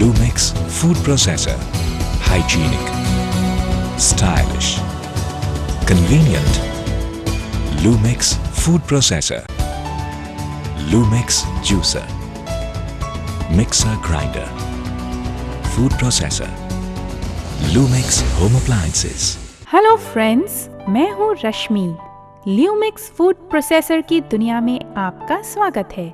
Lumix food processor. Hygienic, stylish, convenient. Lumix food processor. Lumix juicer. Mixer grinder. Food processor. Lumix home appliances. Hello friends, मैं हूँ रश्मि। ल्यूमिक्स food processor की दुनिया में आपका स्वागत है।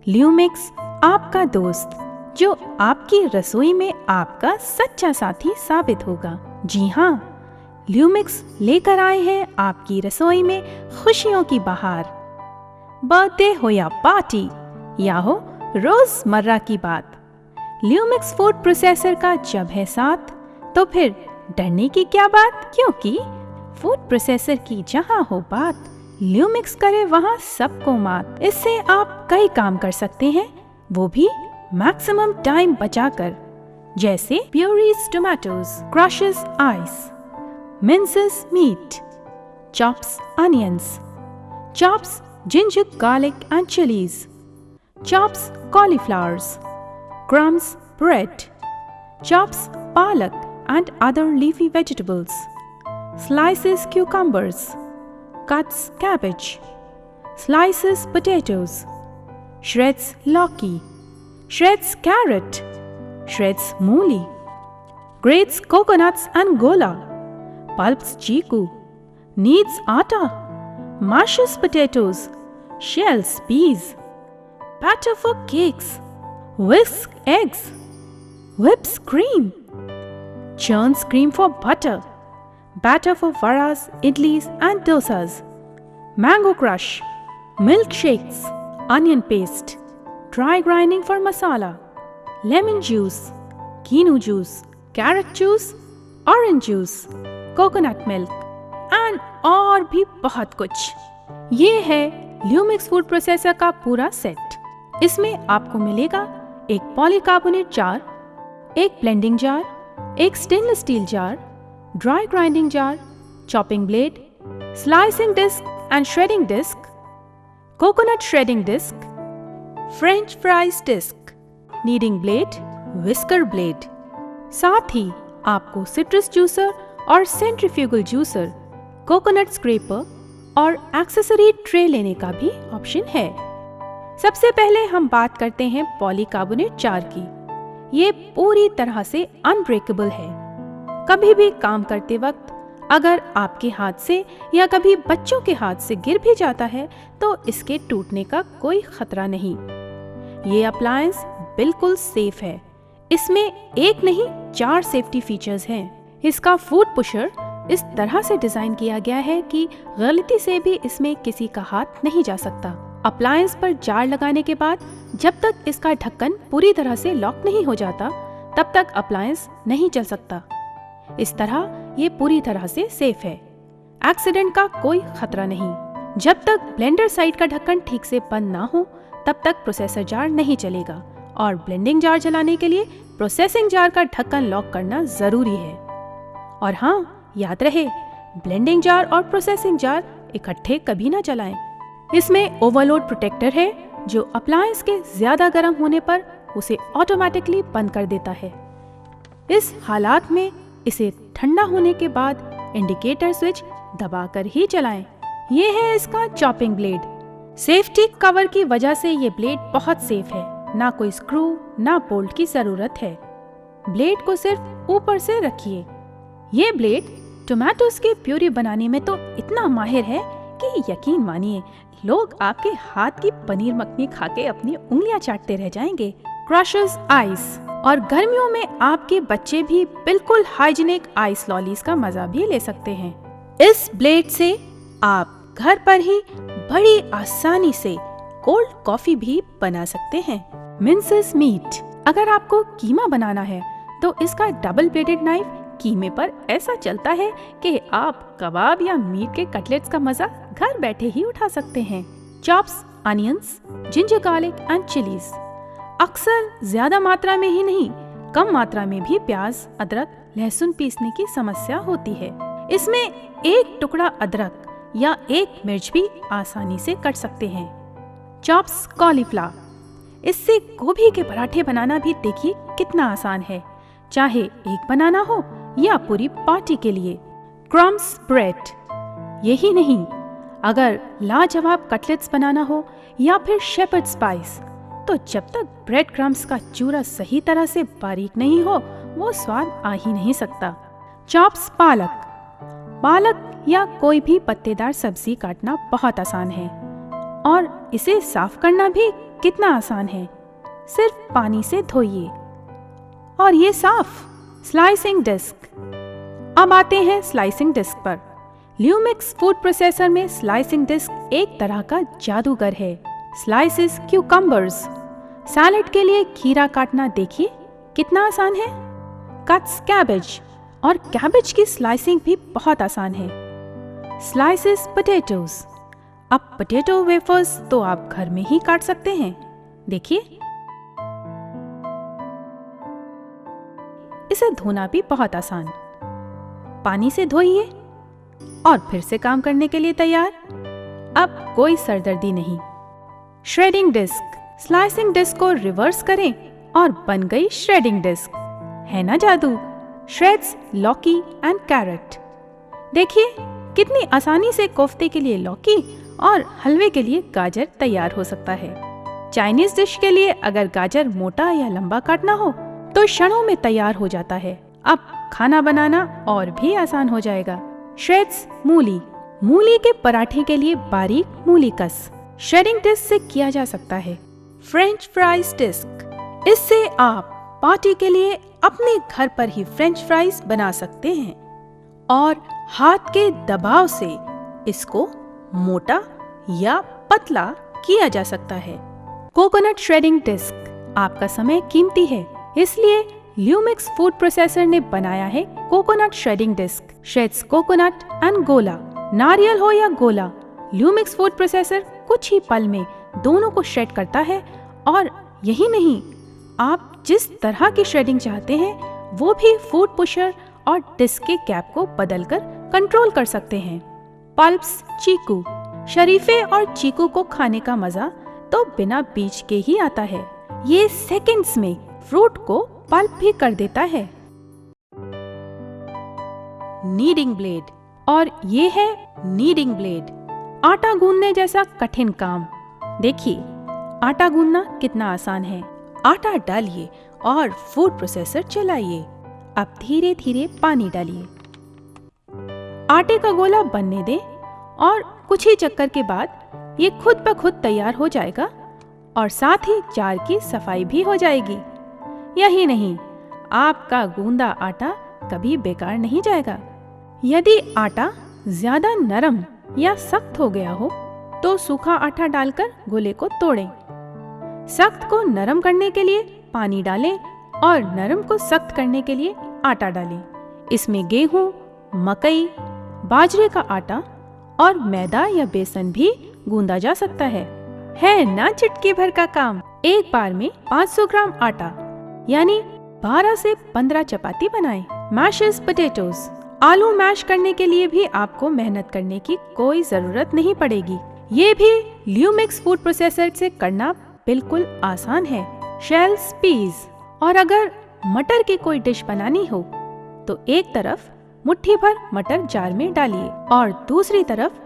ल्यूमिक्स आपका दोस्त जो आपकी रसोई में आपका सच्चा साथी साबित होगा। जी हाँ, ल्यूमिक्स लेकर आए हैं आपकी रसोई में खुशियों की बहार। बर्थडे हो या पार्टी या हो रोजमर्रा की बात, ल्यूमिक्स फूड प्रोसेसर का जब है साथ तो फिर डरने की क्या बात, क्योंकि फूड प्रोसेसर की जहां हो बात, ल्यूमिक्स करे वहां सबको मात। इससे आप कई काम कर सकते हैं, वो भी मैक्सिमम टाइम बचाकर, जैसे purees tomatoes, crushes ice, minces meat, chops onions, chops ginger garlic and chillies, chops cauliflowers, crumbs bread, chops palak and other leafy vegetables, slices cucumbers, cuts cabbage, slices potatoes, shreds lauki, shreds carrot, shreds mooli, grates coconuts and gola, pulps chiku, kneads atta, mashes potatoes, shells peas, batter for cakes, whisks eggs, whips cream, churns cream for butter, batter for varas, idlis and dosas, mango crush, milkshakes, onion paste, dry grinding for masala, lemon juice, quinoa juice, carrot juice, orange juice, coconut milk and और भी बहुत कुछ। ये है ल्यूमिक्स food processor का पूरा set. इसमें आपको मिलेगा एक पॉलीकार्बोनेट जार, एक ब्लेंडिंग जार, एक stainless steel jar, dry grinding jar, chopping blade, slicing disc and shredding disc, coconut shredding disc, French fries disc, kneading blade, whisker blade. साथ ही आपको सिट्रस जूसर और सेंट्रीफ्यूगल जूसर, कोकोनट स्क्रैपर और accessory tray लेने का भी option है। सबसे पहले हम बात करते हैं पॉलीकार्बोनेट जार की। ये पूरी तरह से अनब्रेकेबल है। कभी भी काम करते वक्त अगर आपके हाथ से या कभी बच्चों के हाथ से गिर भी जाता है तो इसके टूटने का कोई खतरा नहीं। ये अप्लायंस बिल्कुल सेफ है। इसमें एक नहीं 4 सेफ्टी फीचर्स हैं। इसका फूड पुशर इस तरह से डिजाइन किया गया है कि गलती से भी इसमें किसी का हाथ नहीं जा सकता। अप्लायंस पर जार लगाने के बाद जब तक इसका ढक्कन पूरी तरह से लॉक नहीं हो जाता तब तक अप्लायंस नहीं चल सकता। इस तरह ये पूरी तरह से सेफ है। एक्सीडेंट का कोई खतरा नहीं। जब तक ब्लेंडर साइड का ढक्कन ठीक से बंद ना हो तब तक प्रोसेसर जार नहीं चलेगा और ब्लेंडिंग जार चलाने के लिए प्रोसेसिंग जार का ढक्कन लॉक करना जरूरी है। और हाँ, याद रहे, ब्लेंडिंग जार और प्रोसेसिंग जार इकट्ठे कभी ना चलाएं। इसमें ओवरलोड प्रोटेक्टर है जो अप्लायंस के ज्यादा गर्म होने पर उसे ऑटोमेटिकली बंद कर देता है। इस हालात में इसे ठंडा होने के बाद इंडिकेटर स्विच दबाकर ही चलाएं। ये है इसका चॉपिंग ब्लेड। सेफ्टी कवर की वजह से ये ब्लेड बहुत सेफ है। ना कोई स्क्रू ना बोल्ट की जरूरत है। ब्लेड को सिर्फ ऊपर से रखिए। ये ब्लेड टोमेटोज की प्यूरी बनाने में तो इतना माहिर है कि यकीन मानिए लोग आपके हाथ की पनीर मखनी खा के अपनी उंगलियां चाटते रह जाएंगे। क्रशेस आइस, और गर्मियों में आपके बच्चे भी बिल्कुल हाइजीनिक आइस लॉलीज का मजा भी ले सकते हैं। इस ब्लेड से आप घर पर ही बड़ी आसानी से कोल्ड कॉफी भी बना सकते हैं। मिन्सेस मीट, अगर आपको कीमा बनाना है तो इसका डबल ब्लेडेड नाइफ कीमे पर ऐसा चलता है कि आप कबाब या मीट के कटलेट्स का मजा घर बैठे ही उठा सकते हैं। Chops onions, ginger garlic and chillies. अक्सर ज्यादा मात्रा में ही नहीं, कम मात्रा में भी प्याज, अदरक, लहसुन पीसने की समस्या होती है। इसमें एक टुकड़ा अदरक या एक मिर्च भी आसानी से कट सकते हैं। चॉप्स कॉलीफ्लावर, इससे गोभी के पराठे बनाना भी देखिए कितना आसान है, चाहे एक बनाना हो या पूरी पार्टी के लिए। Crumbs bread. यही नहीं, अगर लाजवाब कटलेट्स बनाना हो या फिर शेपर्ड्स पाइस, तो जब तक ब्रेड क्रम्स का चूरा सही तरह से बारीक नहीं हो, वो स्वाद आ ही नहीं सकता। चॉप्स पालक। पालक या कोई भी पत्तेदार सब्जी काटना बहुत आसान है और इसे साफ करना भी कितना आसान है। सिर्फ पानी से धोइए और ये साफ। Slicing disc. अब आते हैं स्लाइसिंग डिस्क पर। ल्यूमिक्स फूड प्रोसेसर में स्लाइसिंग डिस्क एक तरह का जादूगर है। Slices cucumbers. सैलेड के लिए खीरा काटना देखिए कितना आसान है। कट्स कैबेज, और कैबेज की स्लाइसिंग भी बहुत आसान है। Slices potatoes. अब पोटैटो वेफर्स तो आप घर में ही काट सकते हैं। देखिए, इसे धोना भी बहुत आसान। पानी से धोइए और फिर से काम करने के लिए तैयार। अब कोई सरदर्दी नहीं। Shredding disc. स्लाइसिंग डिस्क को रिवर्स करें और बन गई श्रेडिंग डिस्क। है ना जादू। श्रेड्स लौकी एंड कैरेट। देखिए कितनी आसानी से कोफ्ते के लिए लौकी और हलवे के लिए गाजर तैयार हो सकता है। चाइनीज डिश के लिए अगर गाजर मोटा या लंबा काटना हो तो क्षणों में तैयार हो जाता है। अब खाना बनाना और भी आसान हो जाएगा। श्रेड्स मूली। मूली के पराठे के लिए बारीक मूली कस श्रेडिंग डिस्क से किया जा सकता है। French fries disc. इससे आप पार्टी के लिए अपने घर पर ही फ्रेंच फ्राइज बना सकते हैं और हाथ के दबाव से इसको मोटा या पतला किया जा सकता है। Coconut shredding disc. आपका समय कीमती है, इसलिए ल्यूमिक्स फूड प्रोसेसर ने बनाया है coconut shredding disc. Shreds coconut and गोला। नारियल हो या गोला, ल्यूमिक्स फूड प्रोसेसर कुछ ही पल में दोनों को श्रेड करता है। और यही नहीं, आप जिस तरह की श्रेडिंग चाहते हैं वो भी फूड पुशर और डिस्क के कैप को बदलकर कंट्रोल कर सकते हैं। पल्प्स चीकू। शरीफे और चीकू को खाने का मजा तो बिना बीज के ही आता है। ये सेकंड्स में फ्रूट को पल्प भी कर देता है। Kneading blade. और ये है नीडिंग ब्लेड, आटा गूंदने जैसा कठिन काम। देखिए आटा गूंदना कितना आसान है। आटा डालिए और फूड प्रोसेसर चलाइए। अब धीरे धीरे पानी डालिए। आटे का गोला बनने दें और कुछ ही चक्कर के बाद ये खुद ब खुद तैयार हो जाएगा और साथ ही जार की सफाई भी हो जाएगी। यही नहीं, आपका गूंदा आटा कभी बेकार नहीं जाएगा। यदि आटा ज्यादा नरम या सख्त हो गया हो तो सूखा आटा डालकर गोले को तोड़ें। सख्त को नरम करने के लिए पानी डालें और नरम को सख्त करने के लिए आटा डालें। इसमें गेहूं, मकई, बाजरे का आटा और मैदा या बेसन भी गूंदा जा सकता है ना चुटकी भर का काम। एक बार में 500 ग्राम आटा यानी 12 से 15 चपाती बनाएं। Meshes potatoes. आलू मैश करने के लिए भी आपको मेहनत करने की कोई जरूरत नहीं पड़ेगी। ये भी ल्यूमिक्स फूड प्रोसेसर से करना बिल्कुल आसान है। Shells peas. और अगर मटर की कोई डिश बनानी हो तो एक तरफ मुट्ठी भर मटर जार में डालिए और दूसरी तरफ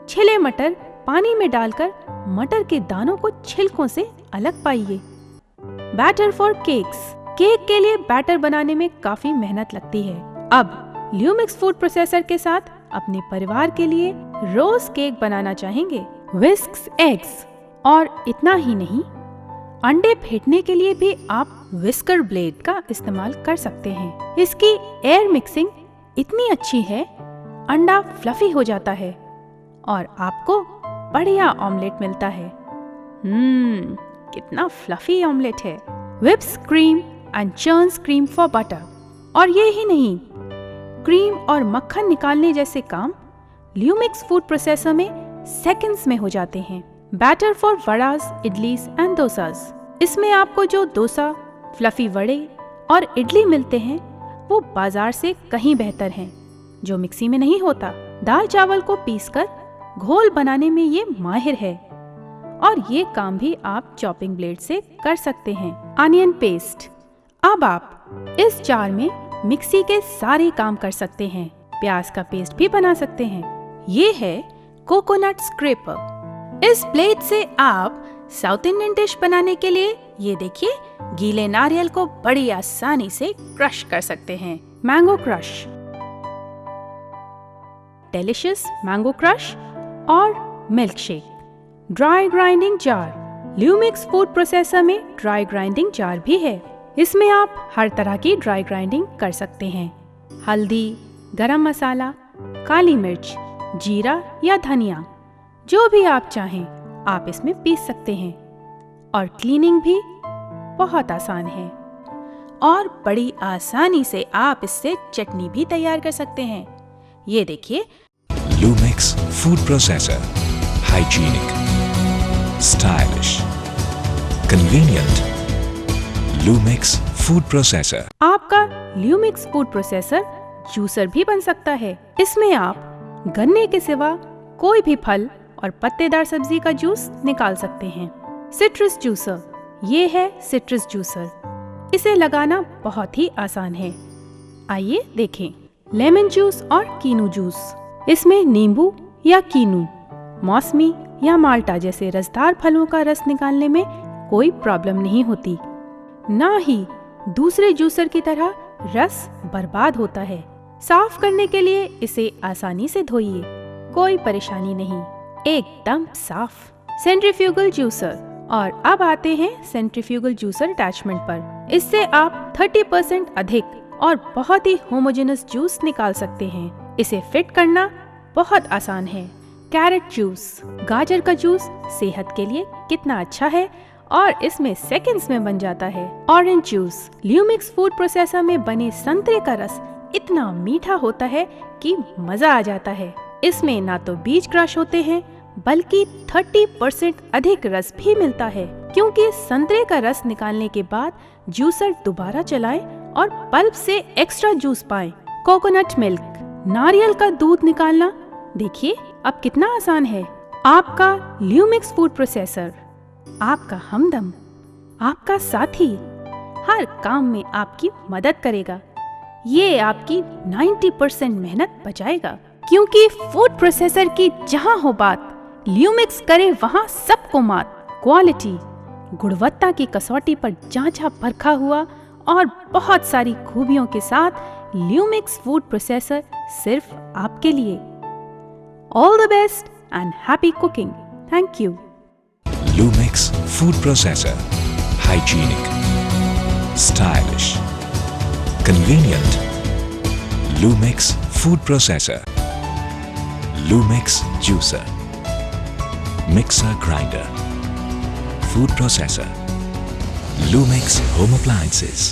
छिले मटर पानी में डालकर मटर के दानों को छिलकों से अलग पाइए। Batter for cakes. केक के लिए बैटर बनाने में काफी मेहनत लगती है। अब ल्यूमिक्स फूड प्रोसेसर के साथ अपने परिवार के लिए रोज केक बनाना चाहेंगे। विस्क्स एग्स। और इतना ही नहीं, अंडे फेंटने के लिए भी आप विस्कर ब्लेड का इस्तेमाल कर सकते हैं। इसकी एयर मिक्सिंग इतनी अच्छी है, अंडा फ्लफी हो जाता है और आपको बढ़िया ऑमलेट मिलता है। कितना फ्लफी ऑमलेट है। Whips cream and churns cream for butter. और ये ही नहीं, क्रीम और मक्खन निकालने जैसे काम ल्यूमिक्स फूड प्रोसेसर में सेकंड्स में हो जाते हैं। Batter for vadas, idlis and dosas. इसमें आपको जो डोसा, फ्लफी वड़े और इडली मिलते हैं वो बाजार से कहीं बेहतर हैं, जो मिक्सी में नहीं होता। दाल चावल को पीसकर घोल बनाने में ये माहिर है और ये काम भी आप चॉपिंग ब्लेड से कर सकते हैं। Onion paste. अब आप इस जार में मिक्सी के सारे काम कर सकते हैं। प्याज का पेस्ट भी बना सकते हैं। ये है कोकोनट स्क्रैपर। इस ब्लेड से आप साउथ इंडियन डिश बनाने के लिए ये देखिए गीले नारियल को बड़ी आसानी से क्रश कर सकते हैं। Mango crush, delicious mango crush और milkshake. Dry grinding jar. Lumix food processor में ड्राई ग्राइंडिंग जार भी है। इसमें आप हर तरह की ड्राई ग्राइंडिंग कर सकते हैं। हल्दी, गरम मसाला, काली मिर्च, जीरा या धनिया, जो भी आप चाहें आप इसमें पीस सकते हैं। और क्लीनिंग भी बहुत आसान है और बड़ी आसानी से आप इससे चटनी भी तैयार कर सकते हैं। ये देखिए। Lumix food processor. Hygienic, stylish, convenient. Lumix food processor. आपका ल्यूमिक्स फूड प्रोसेसर जूसर भी बन सकता है। इसमें आप गन्ने के सिवा कोई भी फल और पत्तेदार सब्जी का जूस निकाल सकते हैं। Citrus juicer. ये है सिट्रस जूसर। इसे लगाना बहुत ही आसान है। आइए देखें। लेमन जूस और कीनू जूस। इसमें नींबू या कीनू, मौसमी या माल्टा जैसे रसदार फलों का रस निकालने में कोई प्रॉब्लम नहीं होती। ना ही दूसरे जूसर की तरह रस बर्बाद होता है। साफ करने के लिए इसे आसानी से धोइए, कोई परेशानी नहीं, एकदम साफ। Centrifugal juicer. और अब आते हैं सेंट्रीफ्यूगल जूसर अटैचमेंट पर। इससे आप 30% अधिक और बहुत ही होमोजेनस जूस निकाल सकते हैं। इसे फिट करना बहुत आसान है। Carrot juice. गाजर का जूस सेहत के लिए कितना अच्छा है और इसमें सेकंड्स में बन जाता है। Orange juice. Lumix food processor में बने संतरे का रस इतना मीठा होता है कि मजा आ जाता है। इसमें ना तो बीज क्रश होते हैं बल्कि 30% अधिक रस भी मिलता है, क्योंकि संतरे का रस निकालने के बाद जूसर दोबारा चलाएं और पल्प से एक्स्ट्रा जूस पाएं। Coconut milk. नारियल का दूध निकालना देखिए अब कितना आसान है। आपका ल्यूमिक्स फूड प्रोसेसर आपका हमदम, आपका साथी, हर काम में आपकी मदद करेगा। ये आपकी 90% मेहनत बचाएगा, क्योंकि फूड प्रोसेसर की जहां हो बात, ल्यूमिक्स करे वहां सबको मात। क्वालिटी, गुणवत्ता की कसौटी पर जांचा परखा हुआ और बहुत सारी खूबियों के साथ ल्यूमिक्स फूड प्रोसेसर सिर्फ आपके लिए। All the best and happy cooking. Thank you. Lumix food processor. Hygienic, stylish, convenient. Lumix food processor. Lumix juicer. Mixer grinder. Food processor. Lumix home appliances.